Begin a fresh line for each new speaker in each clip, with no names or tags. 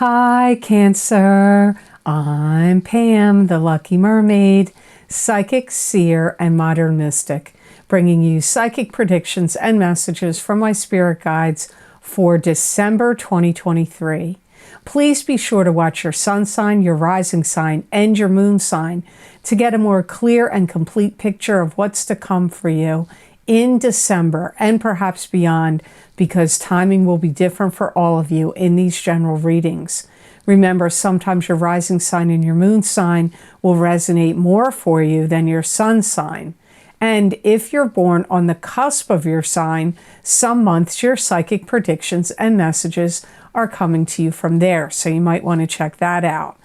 Hi, Cancer. I'm Pam, the Lucky Mermaid, psychic, seer, and modern mystic, bringing you psychic predictions and messages from my spirit guides for December 2023. Please be sure to watch your sun sign, your rising sign, and your moon sign to get a more clear and complete picture of what's to come for you in December and perhaps beyond, because timing will be different for all of you in these general readings. Remember, sometimes your rising sign and your moon sign will resonate more for you than your sun sign. And if you're born on the cusp of your sign, some months your psychic predictions and messages are coming to you from there, so you might want to check that out.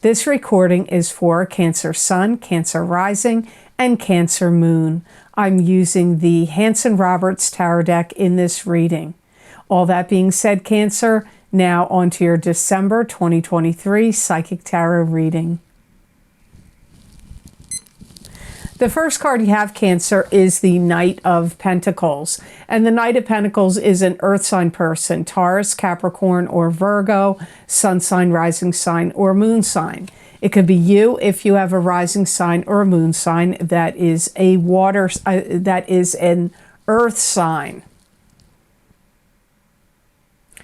This recording is for Cancer Sun, Cancer Rising, and Cancer Moon. I'm using the Hanson-Roberts Tarot deck in this reading. All that being said, Cancer, now on to your December 2023 Psychic Tarot reading. The first card you have, Cancer, is the Knight of Pentacles. And the Knight of Pentacles is an earth sign person, Taurus, Capricorn, or Virgo, sun sign, rising sign, or moon sign. It could be you if you have a rising sign or a moon sign that is a water, that is an earth sign.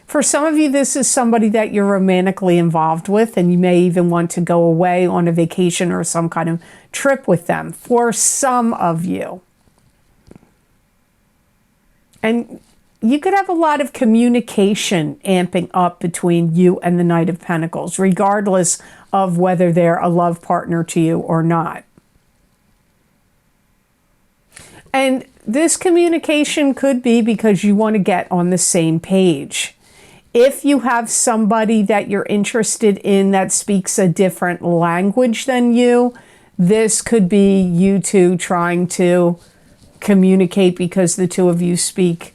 For some of you, this is somebody that you're romantically involved with, and you may even want to go away on a vacation or some kind of trip with them, for some of you. And you could have a lot of communication amping up between you and the Knight of Pentacles, regardless of whether they're a love partner to you or not. And this communication could be because you want to get on the same page. If you have somebody that you're interested in that speaks a different language than you, this could be you two trying to communicate because the two of you speak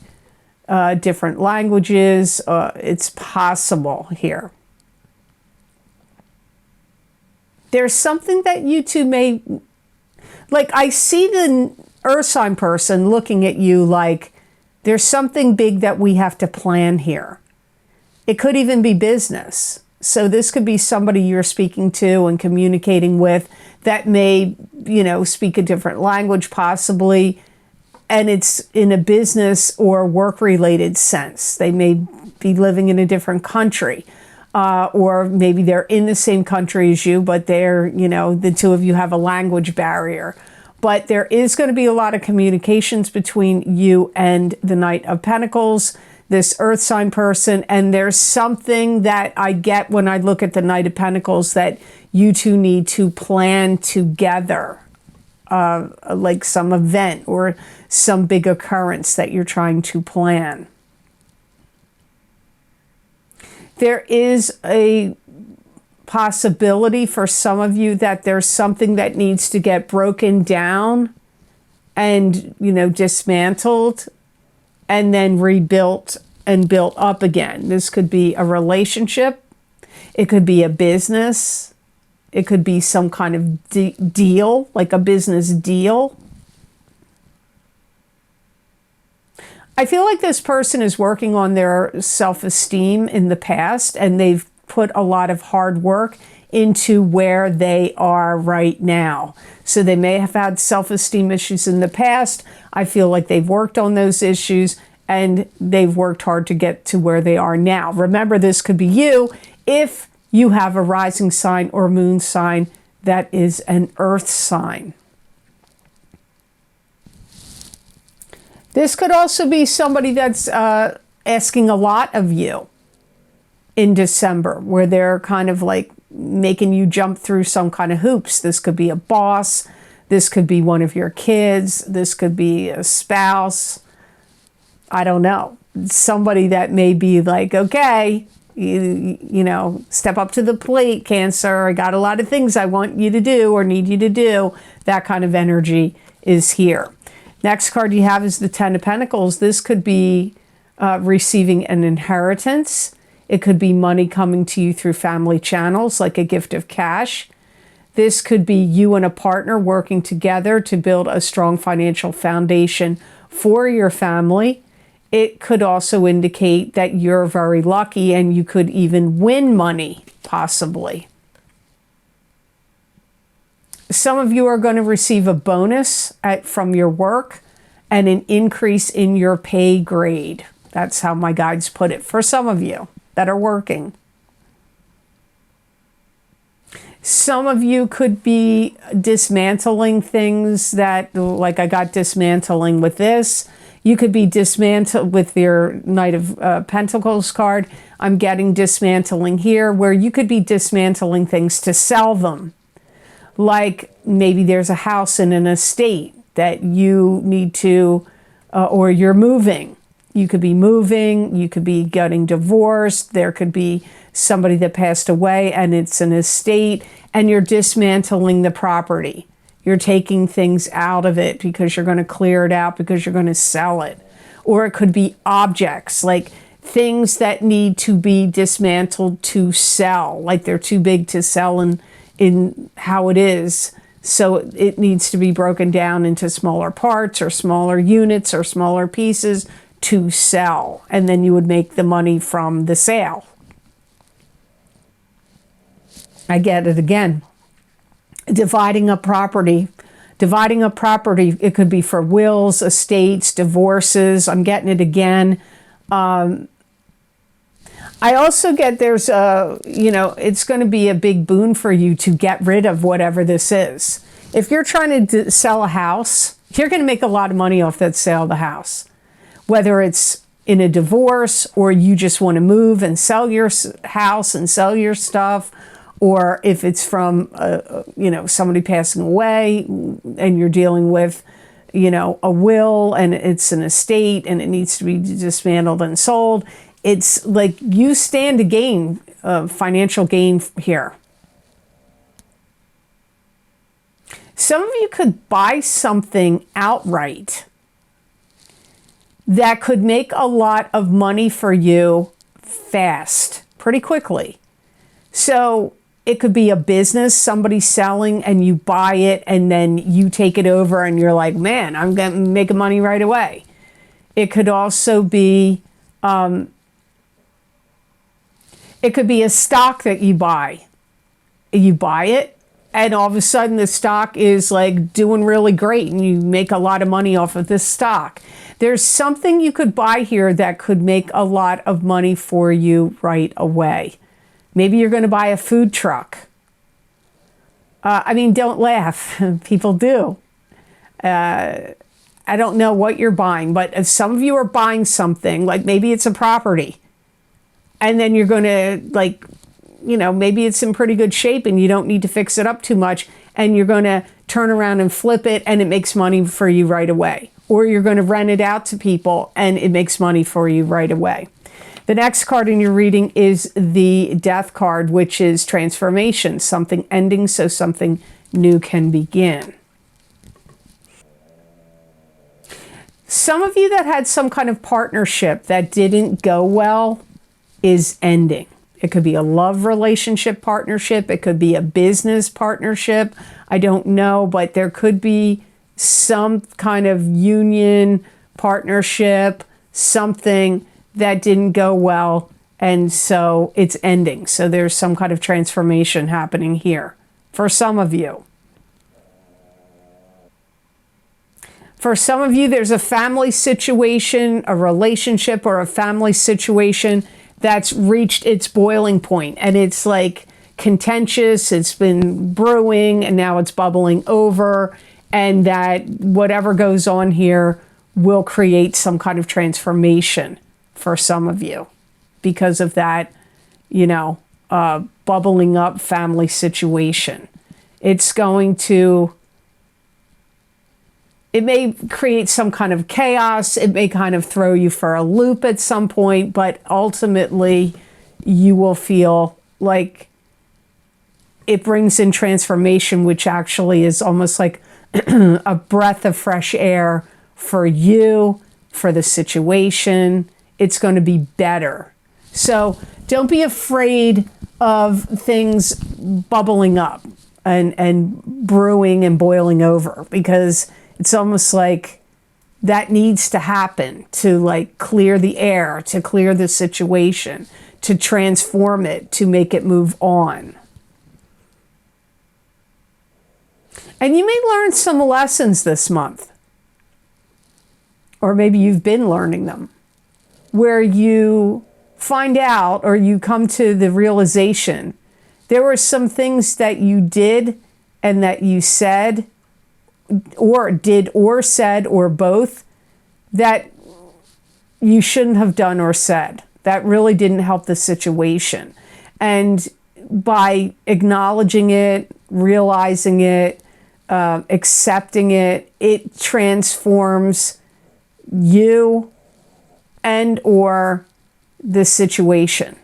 different languages. It's possible here. There's something that you two may, like, I see the earth sign person looking at you like there's something big that we have to plan here. It could even be business. So this could be somebody you're speaking to and communicating with that may, you know, speak a different language possibly, and it's in a business or work-related sense. They may be living in a different country, or maybe they're in the same country as you, but they're, you know, the two of you have a language barrier. But there is going to be a lot of communications between you and the Knight of Pentacles, this earth sign person, and there's something that I get when I look at the Knight of Pentacles that you two need to plan together, like some event or some big occurrence that you're trying to plan. There is a possibility for some of you that there's something that needs to get broken down and, you know, dismantled and then rebuilt and built up again. This could be a relationship. It could be a business. It could be some kind of deal, like a business deal. I feel like this person is working on their self-esteem in the past, and they've put a lot of hard work into where they are right now. So they may have had self-esteem issues in the past. I feel like they've worked on those issues and they've worked hard to get to where they are now. Remember, this could be you if you have a rising sign or moon sign that is an earth sign. This could also be somebody that's asking a lot of you in December, where they're kind of like making you jump through some kind of hoops. This could be a boss. This could be one of your kids. This could be a spouse. I don't know. Somebody that may be like, okay, you know, step up to the plate, Cancer. I got a lot of things I want you to do or need you to do. That kind of energy is here. Next card you have is the Ten of Pentacles. This could be receiving an inheritance. It could be money coming to you through family channels, like a gift of cash. This could be you and a partner working together to build a strong financial foundation for your family. it could also indicate that you're very lucky and you could even win money, possibly. Some of you are going to receive a bonus from your work and an increase in your pay grade. That's how my guides put it for some of you that are working. Some of you could be dismantling things that, like I got dismantling with this. You could be dismantled with your Knight of Pentacles card. I'm getting dismantling here, where you could be dismantling things to sell them. Like maybe there's a house in an estate that you need to, or you're moving. You could be moving, you could be getting divorced, there could be somebody that passed away and it's an estate, and you're dismantling the property. You're taking things out of it because you're going to clear it out, because you're going to sell it. Or it could be objects, like things that need to be dismantled to sell, like they're too big to sell in how it is. So it needs to be broken down into smaller parts or smaller units or smaller pieces to sell. And then you would make the money from the sale. I get it again. Dividing up property. Dividing up property, it could be for wills, estates, divorces. I'm getting it again. I also get there's a, it's going to be a big boon for you to get rid of whatever this is. If you're trying to sell a house, you're going to make a lot of money off that sale of the house. Whether it's in a divorce or you just want to move and sell your house and sell your stuff, or if it's from, somebody passing away and you're dealing with, a will and it's an estate and it needs to be dismantled and sold. It's like you stand to gain financial gain here. Some of you could buy something outright that could make a lot of money for you fast, pretty quickly. So it could be a business, somebody selling, and you buy it and then you take it over and you're like, man, I'm going to make money right away. It could also be, it could be a stock that you buy. You buy it and all of a sudden the stock is like doing really great and you make a lot of money off of this stock. There's something you could buy here that could make a lot of money for you right away. Maybe you're going to buy a food truck. Don't laugh. People do. I don't know what you're buying, but if some of you are buying something, like maybe it's a property, and then you're going to, maybe it's in pretty good shape and you don't need to fix it up too much, and you're going to turn around and flip it and it makes money for you right away. Or you're going to rent it out to people and it makes money for you right away. The next card in your reading is the Death card, which is transformation, something ending so something new can begin. Some of you that had some kind of partnership that didn't go well is ending. It could be a love relationship partnership. It could be a business partnership. I don't know, but there could be some kind of union, partnership, something that didn't go well, and so it's ending. So there's some kind of transformation happening here for some of you. For some of you, there's a family situation, a relationship or a family situation that's reached its boiling point, and it's like contentious, it's been brewing, and now it's bubbling over, and that whatever goes on here will create some kind of transformation for some of you because of that, bubbling up family situation. It's going to, it may create some kind of chaos. It may kind of throw you for a loop at some point, but ultimately you will feel like it brings in transformation, which actually is almost like a breath of fresh air for you, for the situation. It's going to be better. So don't be afraid of things bubbling up and brewing and boiling over, because it's almost like that needs to happen to like clear the air, to clear the situation, to transform it, to make it move on. And you may learn some lessons this month, or maybe you've been learning them, where you find out or you come to the realization there were some things that you did and that you said, or did or said, or both, that you shouldn't have done or said. That really didn't help the situation. And by acknowledging it, realizing it, accepting it, it transforms you and or the situation.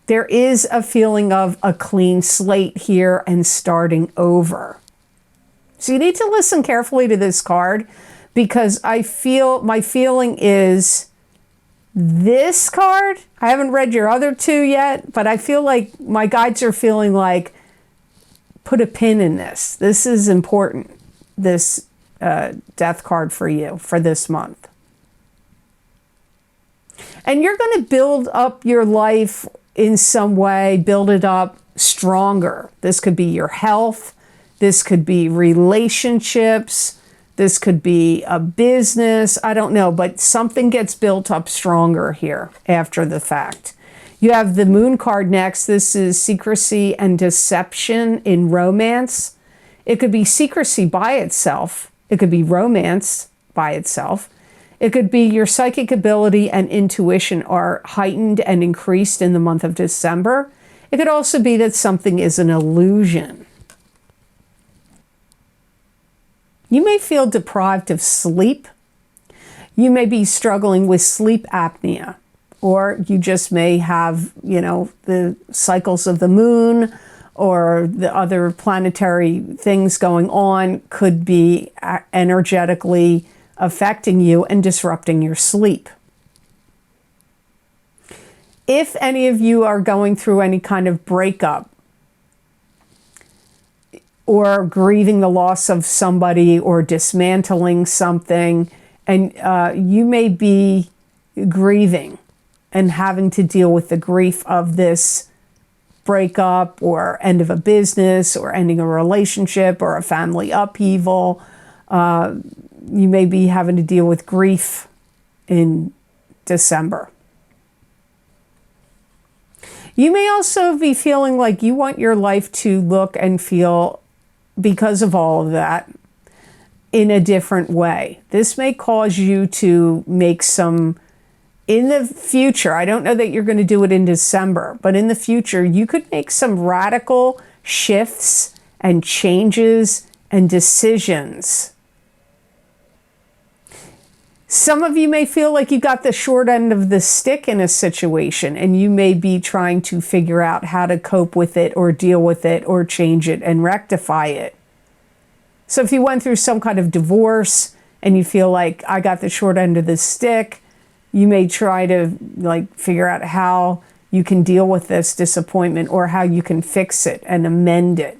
There is a feeling of a clean slate here and starting over. So you need to listen carefully to this card, because my feeling is this card, I haven't read your other two yet, but I feel like my guides are feeling like, put a pin in this. This is important, this death card for you for this month. And you're going to build up your life in some way, build it up stronger. This could be your health. This could be relationships. This could be a business. I don't know, but something gets built up stronger here after the fact. You have the Moon card next. This is secrecy and deception in romance. It could be secrecy by itself. It could be romance by itself. It could be your psychic ability and intuition are heightened and increased in the month of December. It could also be that something is an illusion. You may feel deprived of sleep. You may be struggling with sleep apnea, or you just may have, the cycles of the moon or the other planetary things going on could be energetically affecting you and disrupting your sleep. If any of you are going through any kind of breakup or grieving the loss of somebody or dismantling something, and you may be grieving and having to deal with the grief of this breakup or end of a business or ending a relationship or a family upheaval, you may be having to deal with grief in December. You may also be feeling like you want your life to look and feel, because of all of that, in a different way. This may cause you to make some, in the future, I don't know that you're going to do it in December, but in the future, you could make some radical shifts and changes and decisions. Some of you may feel like you got the short end of the stick in a situation, and you may be trying to figure out how to cope with it or deal with it or change it and rectify it. So if you went through some kind of divorce and you feel like I got the short end of the stick, you may try to figure out how you can deal with this disappointment or how you can fix it and amend it.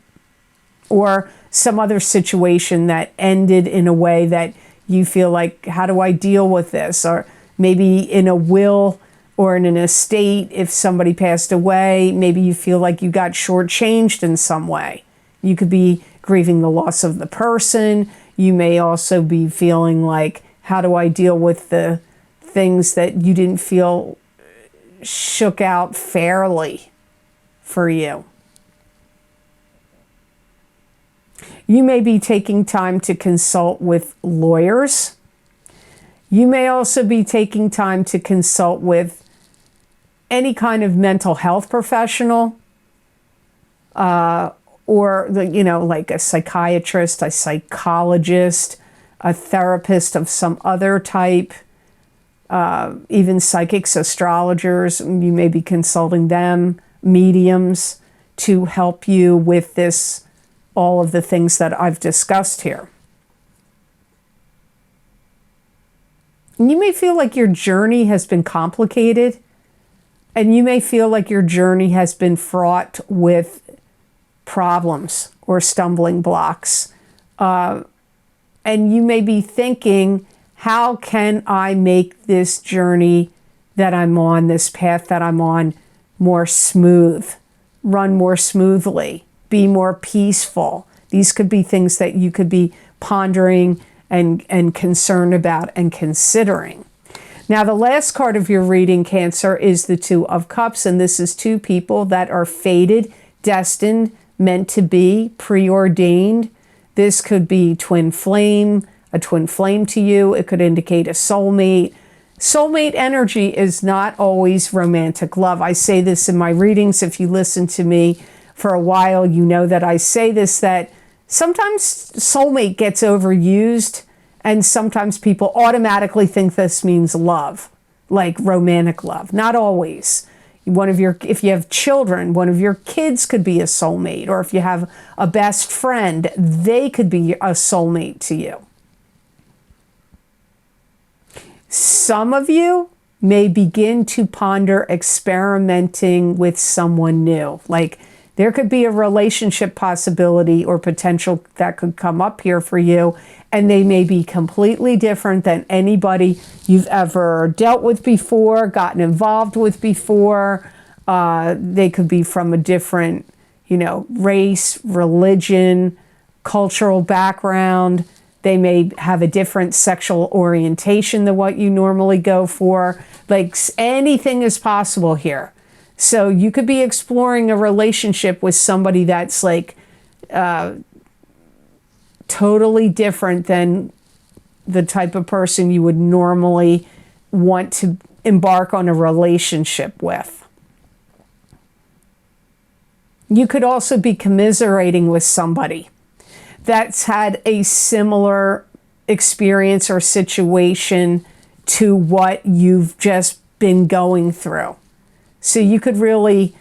Or some other situation that ended in a way that you feel like, how do I deal with this? Or maybe in a will or in an estate, if somebody passed away, maybe you feel like you got shortchanged in some way. You could be grieving the loss of the person. You may also be feeling like, how do I deal with the things that you didn't feel shook out fairly for you? You may be taking time to consult with lawyers. You may also be taking time to consult with any kind of mental health professional, or like a psychiatrist, a psychologist, a therapist of some other type, even psychics, astrologers. You may be consulting them, mediums, to help you with this, all of the things that I've discussed here. And you may feel like your journey has been complicated, and you may feel like your journey has been fraught with problems or stumbling blocks. And you may be thinking, how can I make this journey that I'm on, this path that I'm on, more smooth, run more smoothly, be more peaceful? These could be things that you could be pondering and concerned about and considering. Now, the last card of your reading, Cancer, is the Two of Cups, and this is two people that are fated, destined, meant to be, preordained. This could be twin flame, a twin flame to you. It could indicate a soulmate. Soulmate energy is not always romantic love. I say this in my readings. If you listen to me for a while, you know that I say this, that sometimes soulmate gets overused, and sometimes people automatically think this means love, like romantic love. Not always. If you have children, one of your kids could be a soulmate, or if you have a best friend, they could be a soulmate to you. Some of you may begin to ponder experimenting with someone new. Like, there could be a relationship possibility or potential that could come up here for you, and they may be completely different than anybody you've ever dealt with before, gotten involved with before. They could be from a different, race, religion, cultural background. They may have a different sexual orientation than what you normally go for. Like, anything is possible here. So you could be exploring a relationship with somebody that's like totally different than the type of person you would normally want to embark on a relationship with. You could also be commiserating with somebody that's had a similar experience or situation to what you've just been going through. So you could really,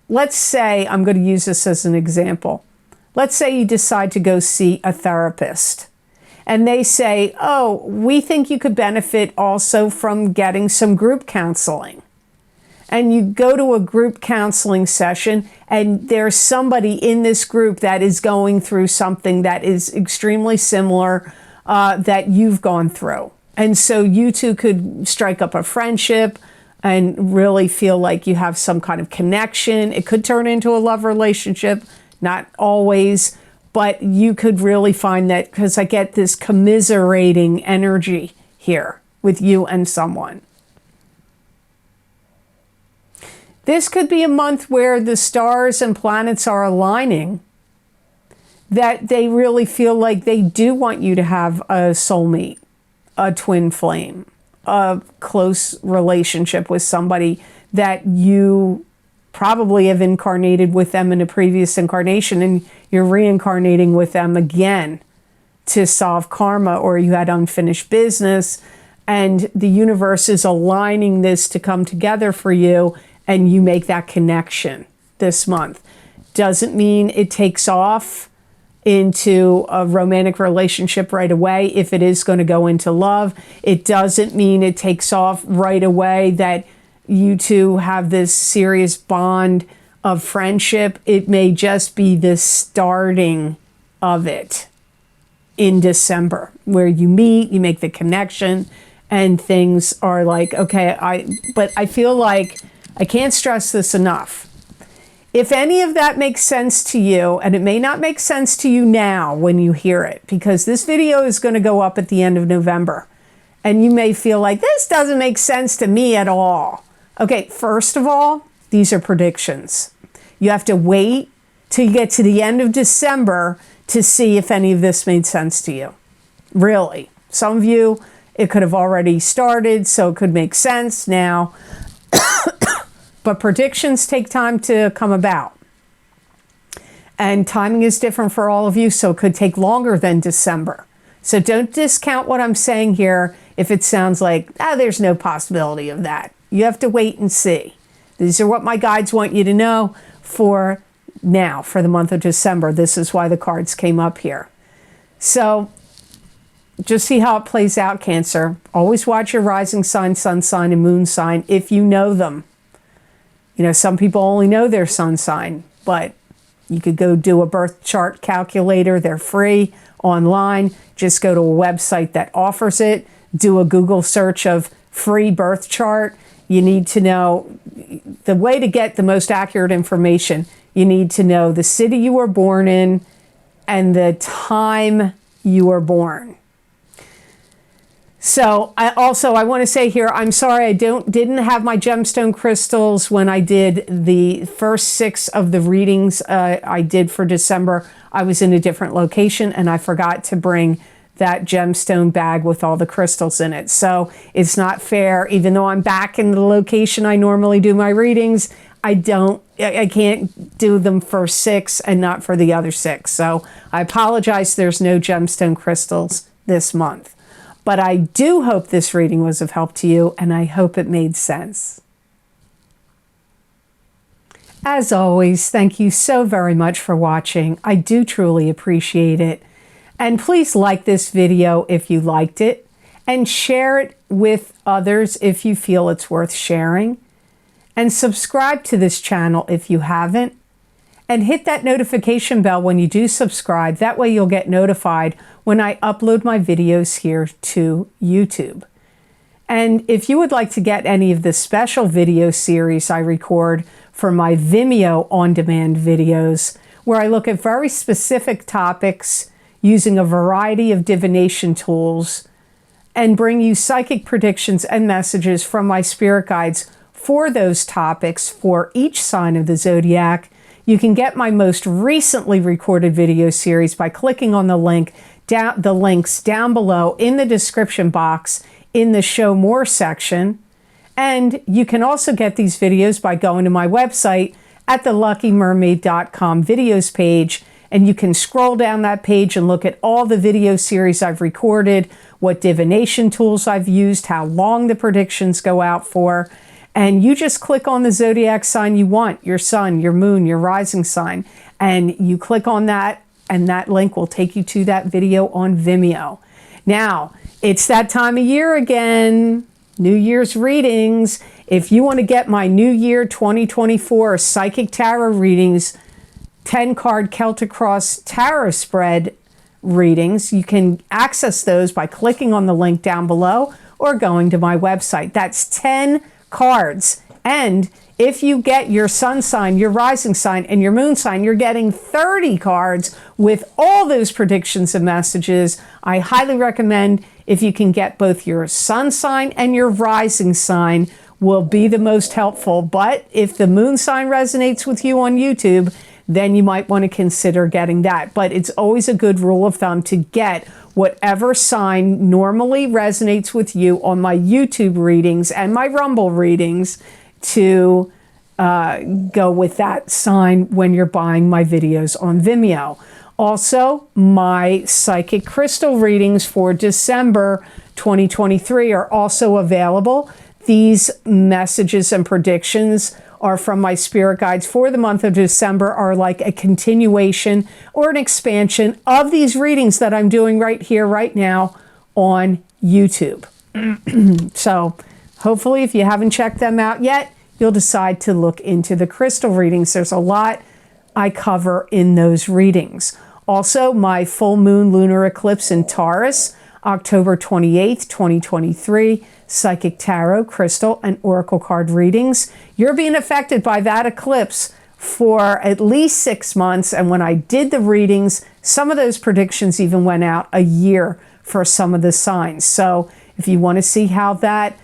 let's say, I'm going to use this as an example. Let's say you decide to go see a therapist, and they say, oh, we think you could benefit also from getting some group counseling. And you go to a group counseling session, and there's somebody in this group that is going through something that is extremely similar that you've gone through. And so you two could strike up a friendship and really feel like you have some kind of connection. It could turn into a love relationship, not always, but you could really find that, because I get this commiserating energy here with you and someone. This could be a month where the stars and planets are aligning, that they really feel like they do want you to have a soulmate, a twin flame, a close relationship with somebody that you probably have incarnated with them in a previous incarnation, and you're reincarnating with them again to solve karma, or you had unfinished business, and the universe is aligning this to come together for you, and you make that connection this month. Doesn't mean it takes off into a romantic relationship right away. If it is going to go into love, it doesn't mean it takes off right away that you two have this serious bond of friendship. It may just be the starting of it in December, where you meet, you make the connection, and things are like, okay, but I feel like I can't stress this enough. If any of that makes sense to you, and it may not make sense to you now when you hear it, because this video is going to go up at the end of November, and you may feel like this doesn't make sense to me at all. Okay, first of all, these are predictions. You have to wait till you get to the end of December to see if any of this made sense to you. Really. Some of you, it could have already started, so it could make sense now. But predictions take time to come about. And timing is different for all of you, so it could take longer than December. So don't discount what I'm saying here if it sounds like, there's no possibility of that. You have to wait and see. These are what my guides want you to know for now, for the month of December. This is why the cards came up here. So just see how it plays out, Cancer. Always watch your rising sign, sun sign, and moon sign if you know them. Some people only know their sun sign, but You could go do a birth chart calculator. They're free online. Just go to a website that offers it. Do a Google search of free birth chart. You need to know the way to get the most accurate information. You need to know the city you were born in and the time you were born. So I want to say here, I'm sorry I didn't have my gemstone crystals when I did the first 6 of the readings I did for December. I was in a different location and I forgot to bring that gemstone bag with all the crystals in it. So it's not fair, even though I'm back in the location I normally do my readings, I can't do them for 6 and not for the other 6. So I apologize, there's no gemstone crystals this month. But I do hope this reading was of help to you, and I hope it made sense. As always, thank you so very much for watching. I do truly appreciate it. And please like this video if you liked it, and share it with others if you feel it's worth sharing. And subscribe to this channel if you haven't. And hit that notification bell when you do subscribe. That way you'll get notified when I upload my videos here to YouTube. And if you would like to get any of the special video series I record for my Vimeo on-demand videos, where I look at very specific topics using a variety of divination tools and bring you psychic predictions and messages from my spirit guides for those topics for each sign of the zodiac, you can get my most recently recorded video series by clicking on the links down below in the description box in the Show More section. And you can also get these videos by going to my website at the luckymermaid.com videos page. And you can scroll down that page and look at all the video series I've recorded, what divination tools I've used, how long the predictions go out for. And you just click on the zodiac sign you want, your sun, your moon, your rising sign. And you click on that, and that link will take you to that video on Vimeo. Now, it's that time of year again, New Year's readings. If you want to get my New Year 2024 Psychic Tarot readings, 10-card Celtic Cross Tarot spread readings, you can access those by clicking on the link down below or going to my website. That's 10 cards. And if you get your sun sign, your rising sign, and your moon sign, you're getting 30 cards with all those predictions and messages. I highly recommend if you can get both your sun sign and your rising sign will be the most helpful. But if the moon sign resonates with you on YouTube, then you might want to consider getting that. But it's always a good rule of thumb to get whatever sign normally resonates with you on my YouTube readings and my Rumble readings to go with that sign when you're buying my videos on Vimeo. Also, my psychic crystal readings for December 2023 are also available. These messages and predictions are from my spirit guides for the month of December, are like a continuation or an expansion of these readings that I'm doing right here, right now on YouTube. So hopefully if you haven't checked them out yet, you'll decide to look into the crystal readings. There's a lot I cover in those readings. Also, my full moon lunar eclipse in Taurus, October 28th, 2023, Psychic Tarot, Crystal, and Oracle card readings. You're being affected by that eclipse for at least 6 months. And when I did the readings, some of those predictions even went out a year for some of the signs. So if you want to see how that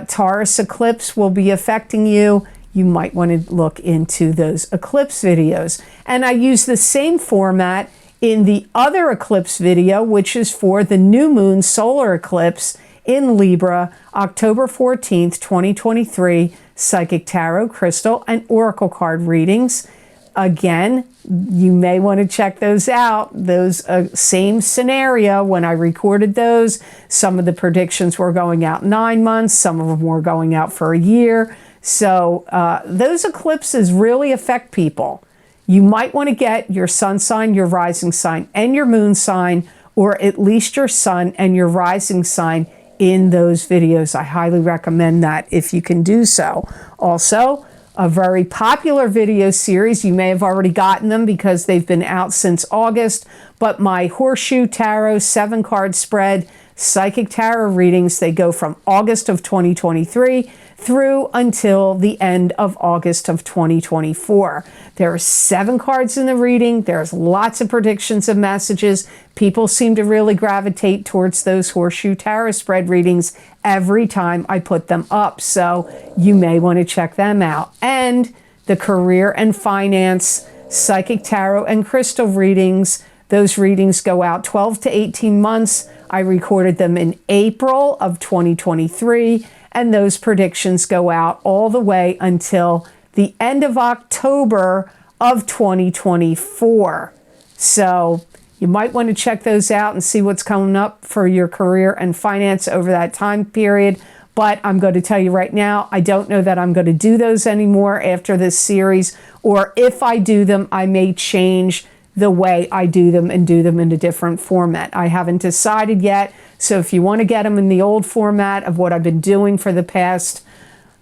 Taurus eclipse will be affecting you, you might want to look into those eclipse videos. And I use the same format in the other eclipse video, which is for the new moon solar eclipse in Libra, October 14th, 2023, Psychic Tarot, Crystal, and Oracle card readings. Again, you may want to check those out. Those same scenario when I recorded those. Some of the predictions were going out 9 months. Some of them were going out for a year. So those eclipses really affect people. You might want to get your sun sign, your rising sign, and your moon sign, or at least your sun and your rising sign in those videos. I highly recommend that if you can do so. Also, a very popular video series. You may have already gotten them because they've been out since August, but my Horseshoe Tarot 7-card spread psychic tarot readings, they go from August of 2023 through until the end of August of 2024. There are 7 cards in the reading. There's lots of predictions and messages. People seem to really gravitate towards those Horseshoe Tarot spread readings every time I put them up. So you may want to check them out. And the career and finance psychic tarot and crystal readings, those readings go out 12 to 18 months. I recorded them in April of 2023, and those predictions go out all the way until the end of October of 2024. So you might want to check those out and see what's coming up for your career and finance over that time period. But I'm going to tell you right now, I don't know that I'm going to do those anymore after this series, or if I do them, I may change the way I do them and do them in a different format. I haven't decided yet. So if you want to get them in the old format of what I've been doing for the past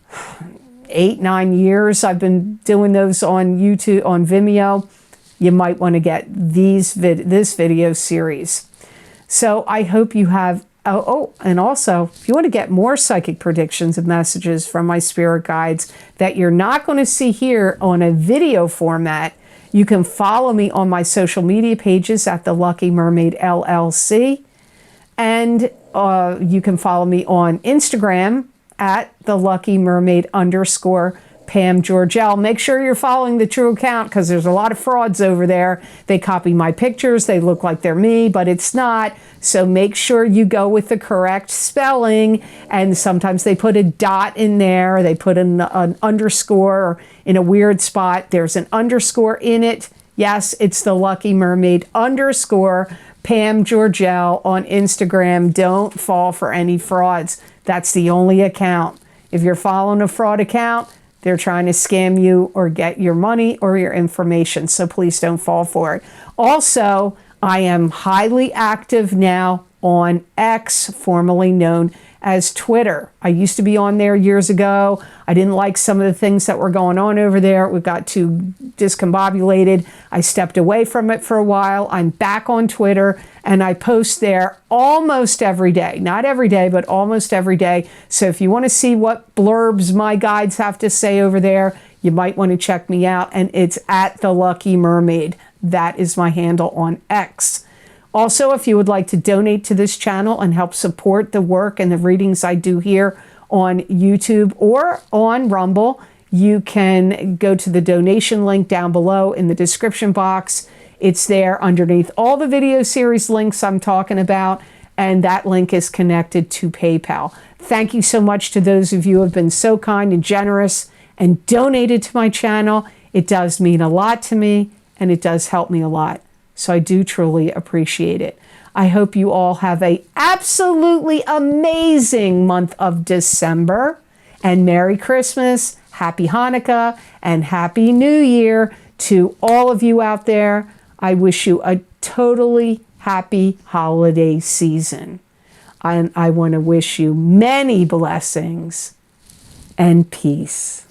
8-9 years, I've been doing those on YouTube, on Vimeo, you might want to get this video series. So I hope you have, and also, if you want to get more psychic predictions and messages from my spirit guides that you're not going to see here on a video format, you can follow me on my social media pages at the Lucky Mermaid LLC. And you can follow me on Instagram at the Lucky Mermaid _ Pam Georgel. Make sure you're following the true account because there's a lot of frauds over there. They copy my pictures. They look like they're me, but it's not. So make sure you go with the correct spelling. And sometimes they put a dot in there. They put an underscore in a weird spot. There's an underscore in it. Yes, it's the Lucky Mermaid _ Pam Georgel on Instagram. Don't fall for any frauds. That's the only account. If you're following a fraud account, they're trying to scam you or get your money or your information. So please don't fall for it. Also, I am highly active now on X, formerly known as Twitter. I used to be on there years ago. I didn't like some of the things that were going on over there. We got too discombobulated. I stepped away from it for a while. I'm back on Twitter and I post there almost every day. Not every day, but almost every day. So if you want to see what blurbs my guides have to say over there, you might want to check me out. And it's at the Lucky Mermaid. That is my handle on X. Also, if you would like to donate to this channel and help support the work and the readings I do here on YouTube or on Rumble, you can go to the donation link down below in the description box. It's there underneath all the video series links I'm talking about, and that link is connected to PayPal. Thank you so much to those of you who have been so kind and generous and donated to my channel. It does mean a lot to me, and it does help me a lot. So I do truly appreciate it. I hope you all have an absolutely amazing month of December. And Merry Christmas, Happy Hanukkah, and Happy New Year to all of you out there. I wish you a totally happy holiday season. And I want to wish you many blessings and peace.